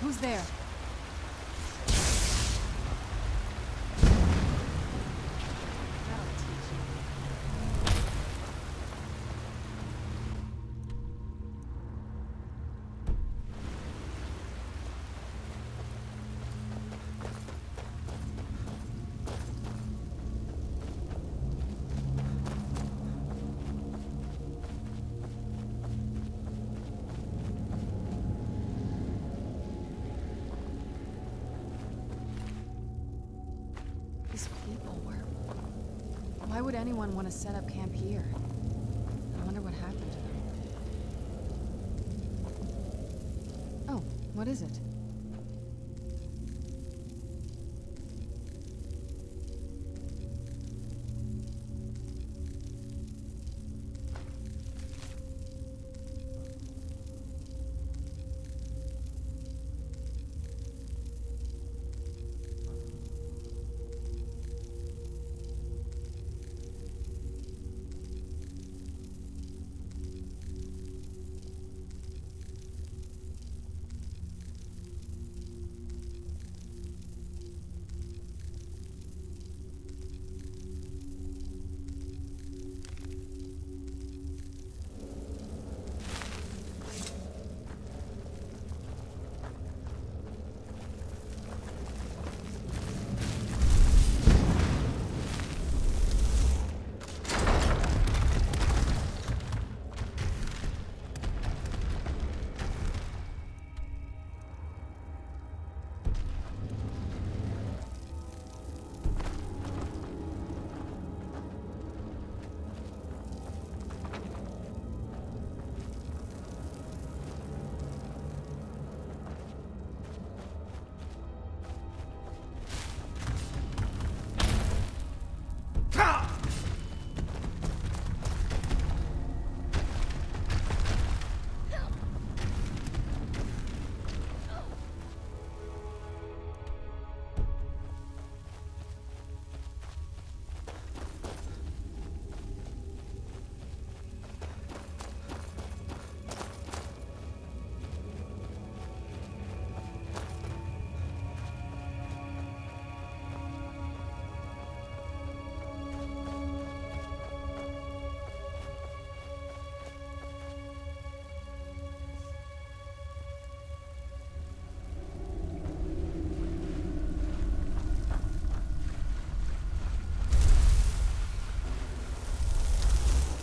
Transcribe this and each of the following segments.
Who's there? These people were... Why would anyone want to set up camp here? I wonder what happened to them. Oh, what is it?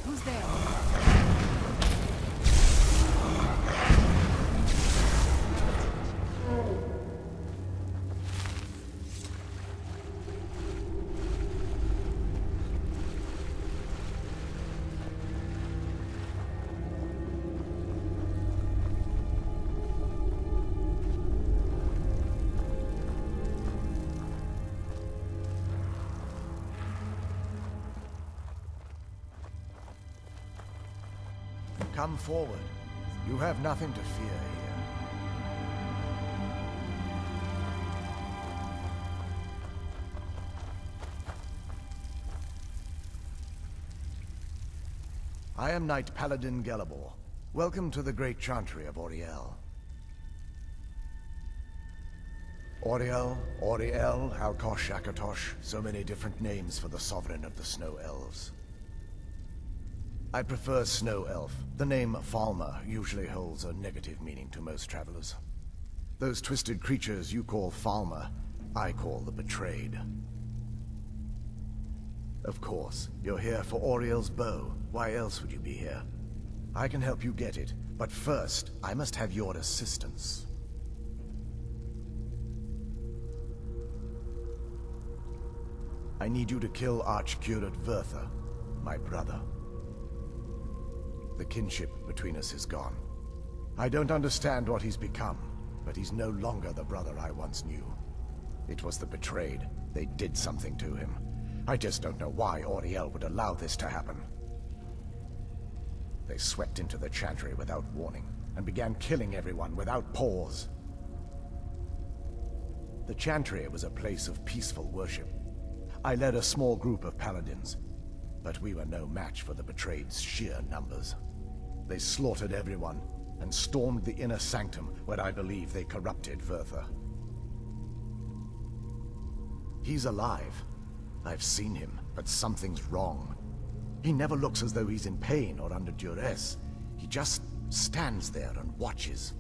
Who's there? Come forward. You have nothing to fear here. I am Knight Paladin Gelabor. Welcome to the Great Chantry of Auriel. Auriel, Auriel, Alkosh, Akatosh, so many different names for the sovereign of the Snow Elves. I prefer Snow Elf. The name Falmer usually holds a negative meaning to most travelers. Those twisted creatures you call Falmer, I call the Betrayed. Of course, you're here for Auriel's bow. Why else would you be here? I can help you get it, but first, I must have your assistance. I need you to kill Archcurate Vertha, my brother. The kinship between us is gone. I don't understand what he's become, but he's no longer the brother I once knew. It was the Betrayed. They did something to him. I just don't know why Auriel would allow this to happen. They swept into the Chantry without warning, and began killing everyone without pause. The Chantry was a place of peaceful worship. I led a small group of paladins, but we were no match for the Betrayed's sheer numbers. They slaughtered everyone, and stormed the inner sanctum where I believe they corrupted Vertha. He's alive. I've seen him, but something's wrong. He never looks as though he's in pain or under duress. He just stands there and watches,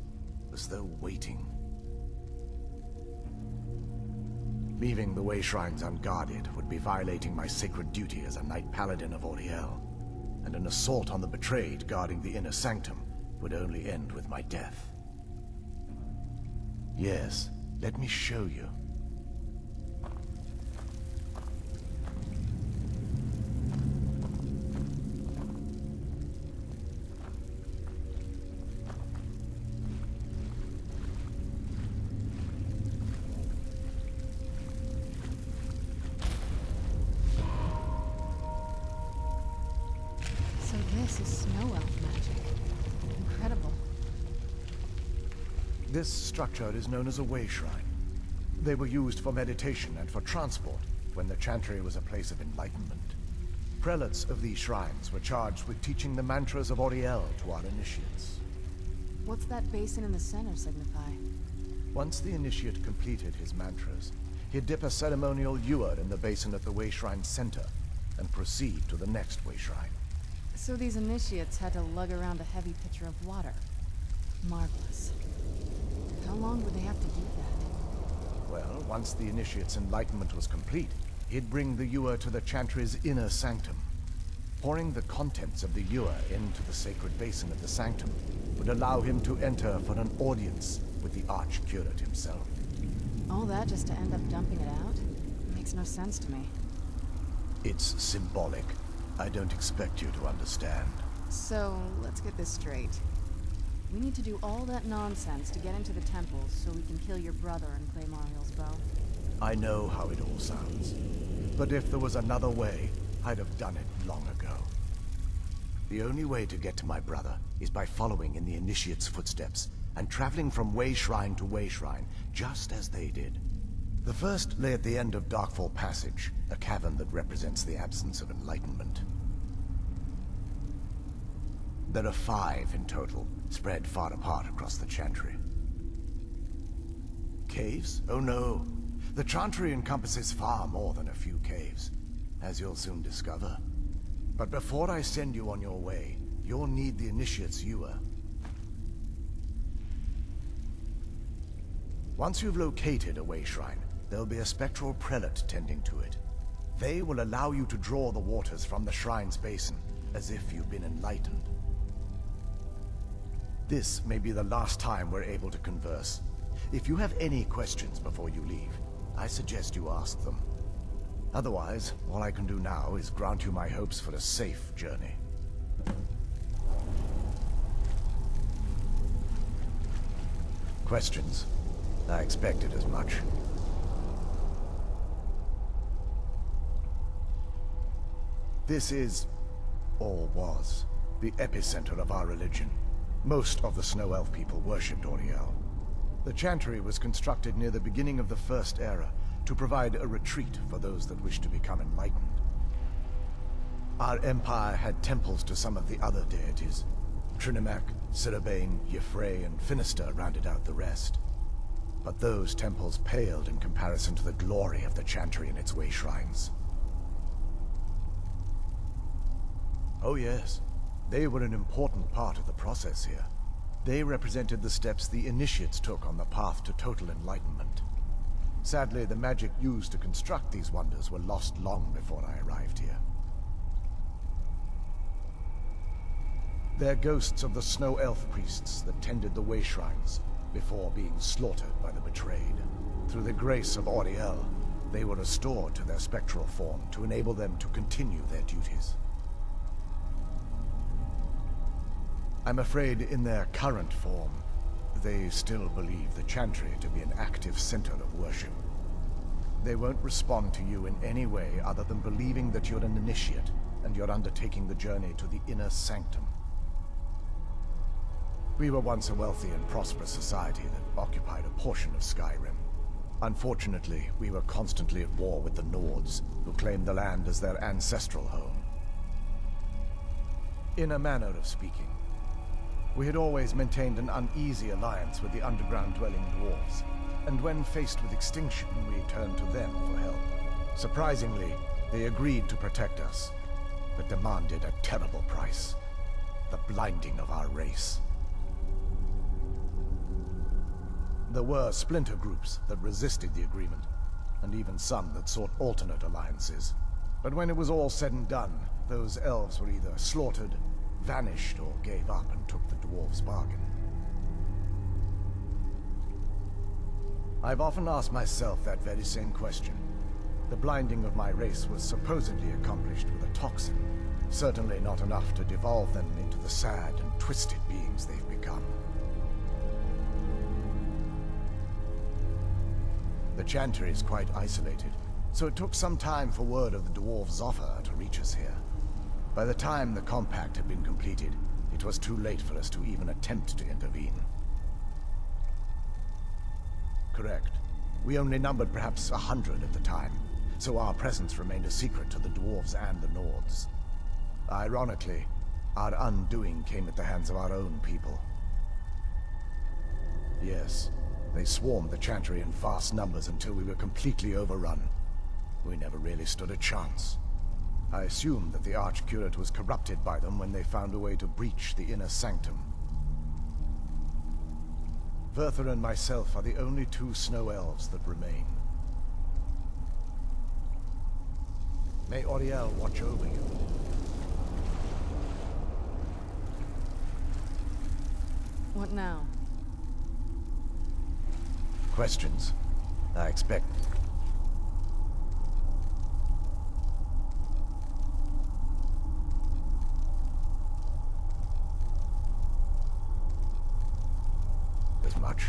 as though waiting. Leaving the Way Shrines unguarded would be violating my sacred duty as a Knight Paladin of Auriel, and an assault on the betrayed guarding the inner sanctum would only end with my death. Yes, let me show you. This is snow elf magic. Incredible. This structure is known as a Way Shrine. They were used for meditation and for transport when the Chantry was a place of enlightenment. Prelates of these shrines were charged with teaching the mantras of Auriel to our initiates. What's that basin in the center signify? Once the initiate completed his mantras, he'd dip a ceremonial ewer in the basin at the Way Shrine center and proceed to the next Way Shrine. So these initiates had to lug around a heavy pitcher of water. Marvelous. How long would they have to do that? Well, once the initiate's enlightenment was complete, he'd bring the ewer to the Chantry's inner sanctum. Pouring the contents of the ewer into the sacred basin of the sanctum would allow him to enter for an audience with the Archcurate himself. All that just to end up dumping it out? Makes no sense to me. It's symbolic. I don't expect you to understand. So, let's get this straight. We need to do all that nonsense to get into the temples so we can kill your brother and claim Ariel's bow. I know how it all sounds. But if there was another way, I'd have done it long ago. The only way to get to my brother is by following in the Initiate's footsteps and traveling from Way Shrine to Way Shrine, just as they did. The first lay at the end of Darkfall Passage, a cavern that represents the absence of enlightenment. There are 5 in total, spread far apart across the Chantry. Caves? Oh no. The Chantry encompasses far more than a few caves, as you'll soon discover. But before I send you on your way, you'll need the Initiate's ewer. Once you've located a Way Shrine, there'll be a spectral prelate tending to it. They will allow you to draw the waters from the shrine's basin, as if you've been enlightened. This may be the last time we're able to converse. If you have any questions before you leave, I suggest you ask them. Otherwise, all I can do now is grant you my hopes for a safe journey. Questions? I expected as much. This is, or was, the epicenter of our religion. Most of the Snow Elf people worshipped Auriel. The Chantry was constructed near the beginning of the First Era to provide a retreat for those that wished to become enlightened. Our empire had temples to some of the other deities. Trinimac, Sirabane, Y'ffre, and Finister rounded out the rest. But those temples paled in comparison to the glory of the Chantry and its Way Shrines. Oh yes, they were an important part of the process here. They represented the steps the Initiates took on the path to total enlightenment. Sadly, the magic used to construct these wonders were lost long before I arrived here. They're ghosts of the Snow Elf priests that tended the Way Shrines before being slaughtered by the betrayed. Through the grace of Auriel, they were restored to their spectral form to enable them to continue their duties. I'm afraid in their current form, they still believe the Chantry to be an active center of worship. They won't respond to you in any way other than believing that you're an initiate and you're undertaking the journey to the inner sanctum. We were once a wealthy and prosperous society that occupied a portion of Skyrim. Unfortunately, we were constantly at war with the Nords, who claimed the land as their ancestral home. In a manner of speaking, We had always maintained an uneasy alliance with the underground-dwelling dwarves, and when faced with extinction, we turned to them for help. Surprisingly, they agreed to protect us, but demanded a terrible price: the blinding of our race. There were splinter groups that resisted the agreement, and even some that sought alternate alliances. But when it was all said and done, those elves were either slaughtered, vanished, or gave up and took the dwarves' bargain. I've often asked myself that very same question. The blinding of my race was supposedly accomplished with a toxin, certainly not enough to devolve them into the sad and twisted beings they've become. The Chantry is quite isolated, so it took some time for word of the dwarves' offer to reach us here. By the time the compact had been completed, it was too late for us to even attempt to intervene. Correct. We only numbered perhaps 100 at the time, so our presence remained a secret to the dwarves and the Nords. Ironically, our undoing came at the hands of our own people. Yes, they swarmed the Chantry in vast numbers until we were completely overrun. We never really stood a chance. I assumed that the Archcurate was corrupted by them when they found a way to breach the inner sanctum. Werther and myself are the only two snow elves that remain. May Auriel watch over you. What now? Questions. I expect. As much.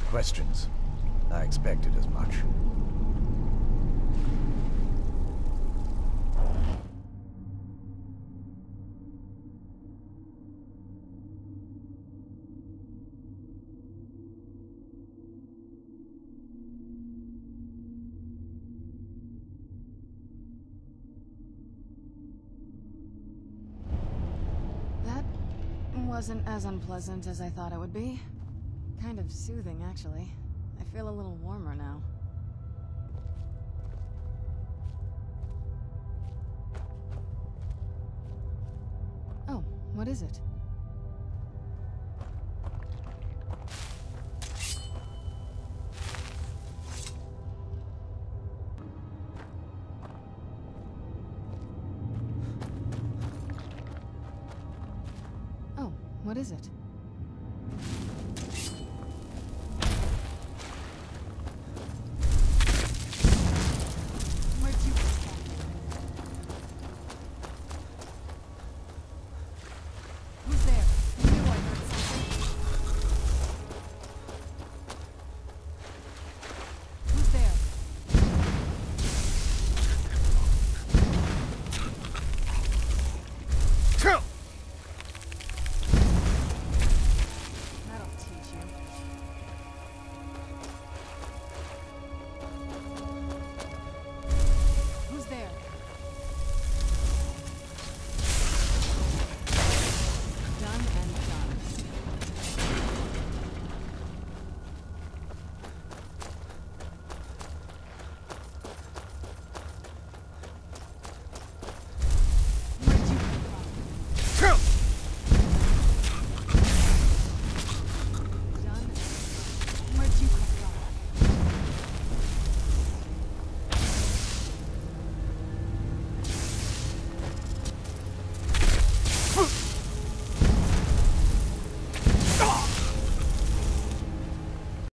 Questions. I expected as much. That wasn't as unpleasant as I thought it would be. Kind of soothing, actually. I feel a little warmer now. Oh, what is it? Oh, what is it?